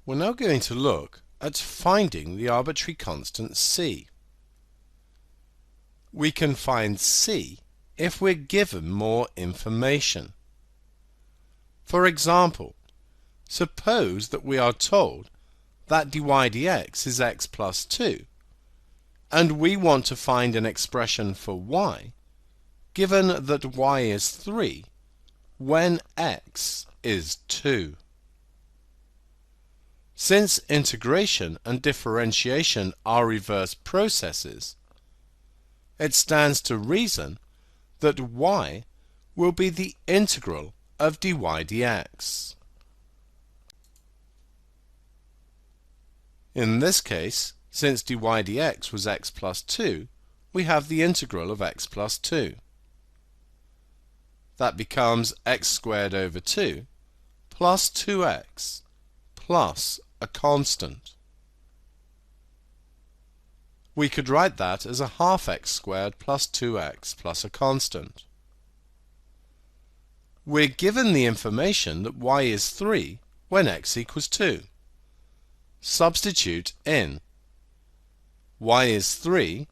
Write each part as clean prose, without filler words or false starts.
We're now going to look at finding the arbitrary constant c. We can find c if we're given more information. For example, suppose that we are told that dy dx is x plus 2, and we want to find an expression for y, given that y is 3 when x is 2. Since integration and differentiation are reverse processes, it stands to reason that y will be the integral of dy dx. In this case, since dy dx was x plus 2, we have the integral of x plus 2. That becomes x squared over 2 plus 2x plus a constant. We could write that as a half x squared plus 2x plus a constant. We're given the information that y is 3 when x equals 2. Substitute in. Y is 3,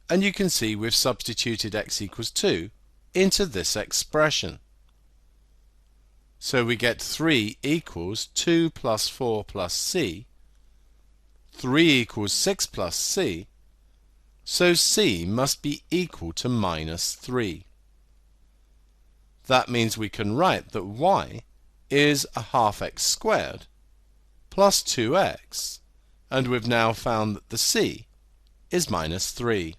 and you can see we've substituted x equals 2 into this expression. So we get 3 equals 2 plus 4 plus c. 3 equals 6 plus c. So c must be equal to minus 3. That means we can write that y is a half x squared plus 2x, and we've now found that the c is minus 3.